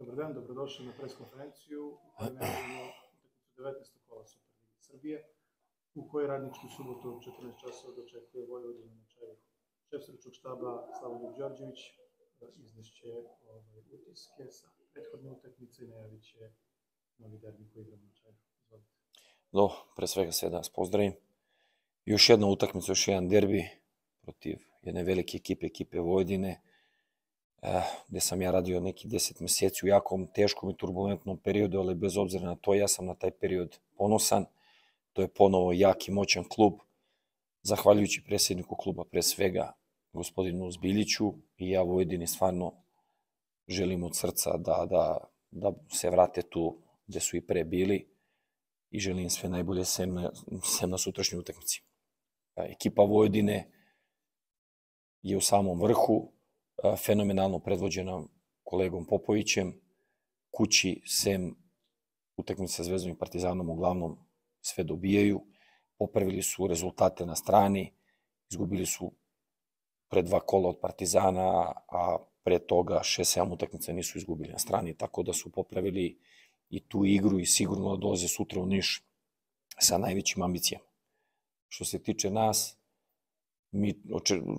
Dobar dan, dobrodošli na pres konferenciju u kojoj najavljamo utakmicu 19. kola Superlige Srbije, u kojoj Radnički subotu u 14 časova dočekuje Vojvodinu na Čajevu. Šef stručnog štaba Slavoljub Đorđević iznešće utiske sa prethodne utakmice i najavit će novi derbi koji igramo na Čajevu. Izvolite. Pre svega sve da vas pozdravim. Još jedna utakmica, još jedan derbi protiv jedne velike ekipe Vojvodine, gde sam ja radio neki 10 meseci u jakom, teškom i turbulentnom periodu, ali bez obzira na to, ja sam na taj period ponosan. To je ponovo jak i moćan klub, zahvaljujući predsjedniku kluba, pre svega gospodinu Zbiljiću, i ja Vojvodini stvarno želim od srca da se vrate tu gde su i pre bili i želim sve najbolje sem na sutrašnjoj utakmici. Ekipa Vojvodine je u samom vrhu, fenomenalno predvođena kolegom Popovićem. Kući, sem utakmice sa Zvezdom i Partizanom, uglavnom sve dobijaju. Popravili su rezultate na strani, izgubili su pre 2 kola od Partizana, a pre toga 6-7 utakmica nisu izgubili na strani, tako da su popravili i tu igru i sigurno da dolaze sutra u Niš sa najvećim ambicijama. Što se tiče nas, mi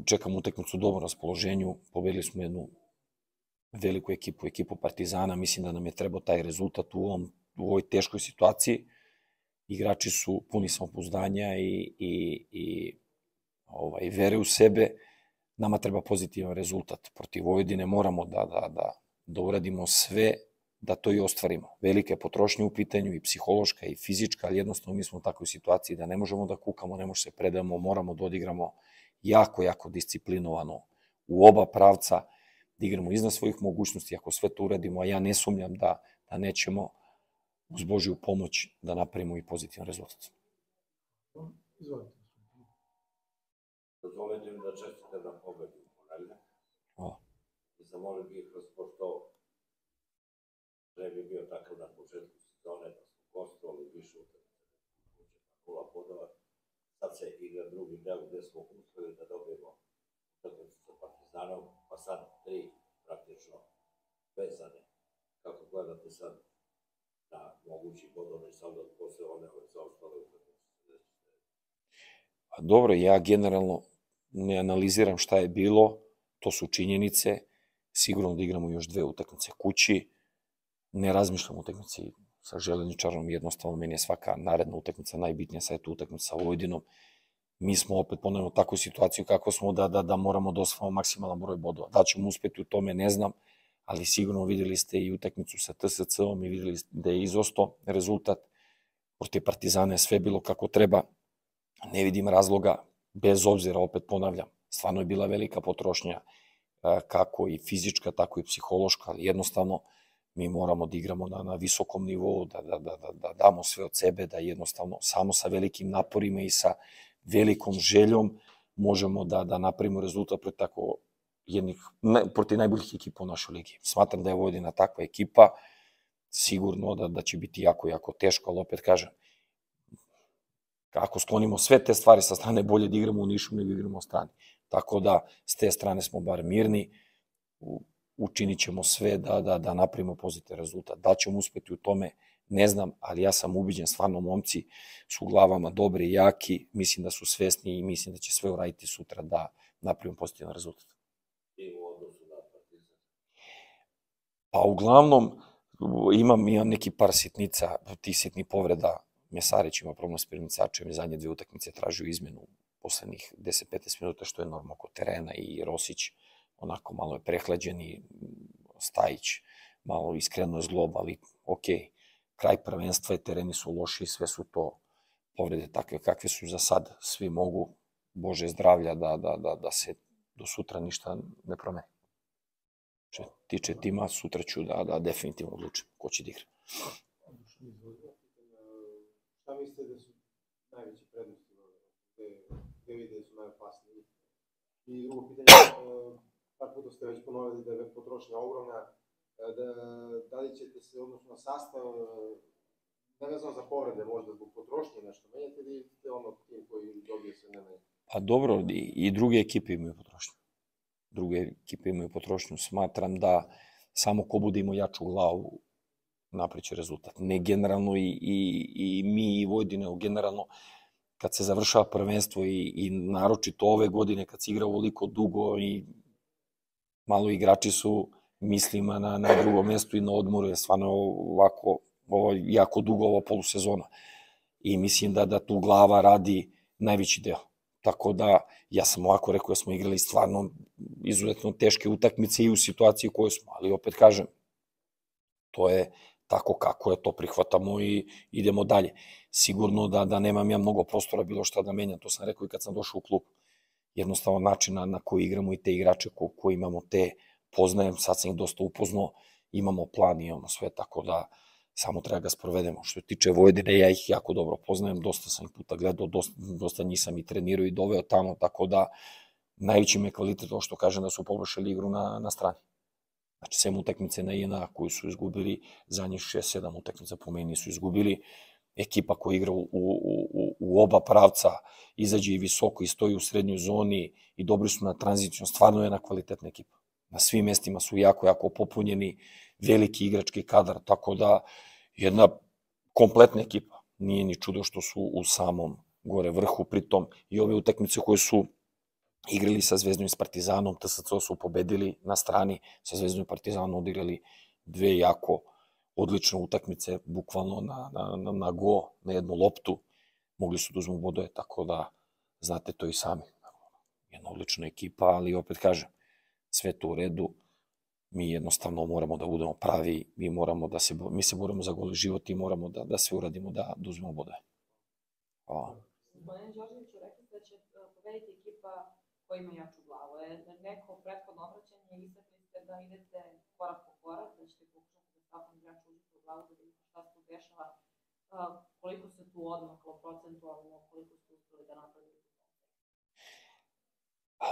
čekamo utakmicu u dobrom raspoloženju, pobedili smo jednu veliku ekipu Partizana, mislim da nam je trebao taj rezultat u ovoj teškoj situaciji. Igrači su puni samopouzdanja i vere u sebe. Nama treba pozitivan rezultat. Protiv Vojvodine moramo da uradimo sve da to i ostvarimo. Velika je potrošnja u pitanju, i psihološka i fizička, ali jednostavno mi smo u takvoj situaciji da ne možemo da kukamo, ne možemo se predamo, moramo da odigramo jako disciplinovano u oba pravca, da igramo iznad svojih mogućnosti. Ako sve to uradimo, a ja ne sumnjam da nećemo, uz Božju pomoć da napravimo i pozitivan rezultat. Izvolite. Dozvolite mi da čestite na pobedu u ponedeljak. I zamolio bih vas, pošto ne bi bio takav na početku sezone, da smo gostovali više utakmica, 0 bodova. Sad se igra drugi deo gde smo uspeli da dobijemo utakmicu sa Partizanom, pa sad 3 praktično vezane. Kako gledate sad na mogući bodovni saldo posle one zaostale utakmice? Dobro, ja generalno ne analiziram šta je bilo, to su činjenice, sigurno da igramo još 2 utakmice kući, ne razmišljam o utakmici sa Željezničarom, jednostavno meni je svaka naredna utakmica najbitnija, sad je tu utakmica sa Vojvodinom. Mi smo opet ponovno u takvu situaciju kako smo da moramo da osvojimo maksimalan broj bodova. Da ćemo uspeti u tome, ne znam, ali sigurno videli ste i utakmicu sa TSC-om i videli ste da je izostao rezultat. Protiv Partizana je sve bilo kako treba, ne vidim razloga, bez obzira, opet ponavljam, stvarno je bila velika potrošnja, kako i fizička, tako i psihološka, ali jednostavno mi moramo da igramo na visokom nivou, da damo sve od sebe, da jednostavno samo sa velikim naporima i sa velikom željom možemo da napravimo rezultat protiv najboljih ekipa u našoj ligi. Smatram da je Vojvodina takva ekipa, sigurno da će biti jako teško, ali opet kažem, ako sklonimo sve te stvari sa strane, bolje da igramo u Nišu nego igramo u strani. Tako da, s te strane smo bar mirni, učinit ćemo sve da napravimo pozitivan rezultat. Da ćemo uspeti u tome, ne znam, ali ja sam ubiđen, stvarno momci su u glavama dobri i jaki, mislim da su svesni i mislim da će sve uraditi sutra da napravimo pozitivan rezultat. I u odnosu na Partizan? Pa uglavnom, imam neki par sitnica, tih sitnih povreda. Mesarić ima problem s Pirmicačem i zadnje 2 utakmice tražio izmenu poslednjih 10-15 minuta, što je normalno kod terena, i Rosić onako malo je prehlađen i Stajić malo iskreno je zglob, ali okej, kraj prvenstva je, tereni su loši, sve su to povrede takve kakve su za sad, svi mogu, Bože zdravlja, da se do sutra ništa ne promeni. Što tiče tima, sutra ću da definitivno odlučim ko će da igra. Šta mislite da su najveće prednosti gde vidite da su najopasniji? I drugo pitanje, par puta ste već ponovili da je potrošnja ogromna, da li ćete se odnosno na sastav, nevezano za povrede, možda zbog potrošnje nešto menjate, ili ste ono tim koji dobije se ne menjate? Pa dobro, i druge ekipe imaju potrošnju. Druge ekipe imaju potrošnju. Smatram da samo ko bude imao jaču glavu napriče rezultat. Ne generalno i mi i Vojvodina, nego generalno kad se završava prvenstvo i naročito ove godine kad se igra ovoliko dugo i malo igrači su mislima na drugom mestu i na odmoru, je stvarno ovako jako dugo ova polusezona. I mislim da tu glava radi najveći deo. Tako da, ja sam ovako rekao da smo igrali stvarno izuzetno teške utakmice i u situaciji u kojoj smo, ali opet kažem, to je tako kako je, to prihvatamo i idemo dalje. Sigurno da nemam ja mnogo prostora bilo šta da menjam, to sam rekao i kad sam došao u klub. Jednostavno način na koji igramo i te igrače koji imamo te poznajem, sad sam ih dosta upoznao, imamo plan i imamo sve, tako da samo treba ga sprovedemo. Što se tiče Vojvodine, ja ih jako dobro poznajem, dosta sam ih puta gledao, dosta njih sam i trenirao i doveo tamo, tako da najveći me kvalitet to što kažem da su poboljšali igru na strani. Znači, 7 utakmice na INA koju su izgubili, za njih 6-7 utakmica po meni su izgubili. Ekipa koja igra u oba pravca, izađe i visoko i stoji u srednjoj zoni i dobri su na tranziciju, stvarno je jedna kvalitetna ekipa. Na svim mestima su jako popunjeni, veliki igrački kadar, tako da jedna kompletna ekipa. Nije ni čudo što su u samom gore vrhu, pritom i ove utakmice koje su igrali sa Zvezdom i s Partizanom, TSC su pobedili na strani, sa Zvezdom i Partizanom odigrali dve jako odlične utakmice, bukvalno na go, na jednu loptu, mogli su da uzmu bodove, tako da znate to i sami. Jedna odlična ekipa, ali opet kažem, sve to u redu, mi jednostavno moramo da budemo pravi, mi se borimo za goli život i moramo da sve uradimo da uzmemo bodove. Hvala. Gospodine Đorđeviću, rekli da će pobediti ekipa koja ima jaču glavu. Neko prethodno obraćanje, istakli ste da idete korak po korak, da ćete pokušati da svakom igraču uđete u glavu, da vidite šta se tu dešava, koliko se tu odmaklo procentualno, koliko ste uspeli da napravite?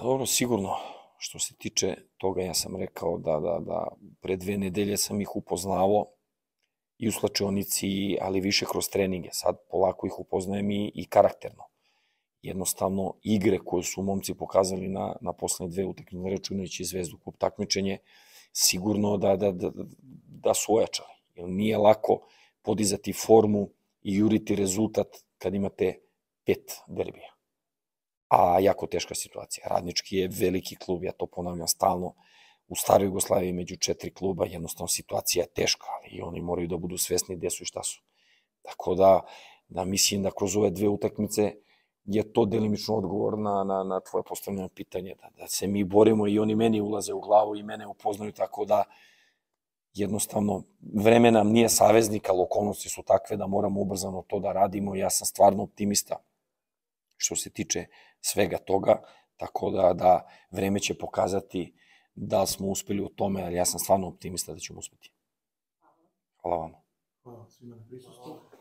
Dobro, sigurno. Što se tiče toga, ja sam rekao da pre 2 nedelje sam ih upoznavao i u slačionici, ali više kroz treninge. Sad polako ih upoznajem i karakterno. Jednostavno, igre koje su momci pokazali na poslednje 2 utakmice, računajući Zvezdu kup takmičenje, sigurno da su ojačali. Jer nije lako podizati formu i juriti rezultat kad imate 5 derbija. A jako teška situacija. Radnički je veliki klub, ja to ponavljam stalno, u staroj Jugoslaviji među 4 kluba, jednostavno situacija je teška, ali i oni moraju da budu svesni gde su i šta su. Tako da mislim da kroz ove 2 utakmice je to delimično odgovor na tvoje postavljeno pitanje, da se mi borimo i oni meni ulaze u glavu i mene upoznaju, tako da jednostavno vreme nam nije saveznik, ali okolnosti su takve da moramo ubrzano to da radimo i ja sam stvarno optimista što se tiče svega toga, tako da vreme će pokazati da smo uspeli u tome, ali ja sam stvarno optimista da ćemo uspeti. Hvala vam. Hvala svima na prisustvu.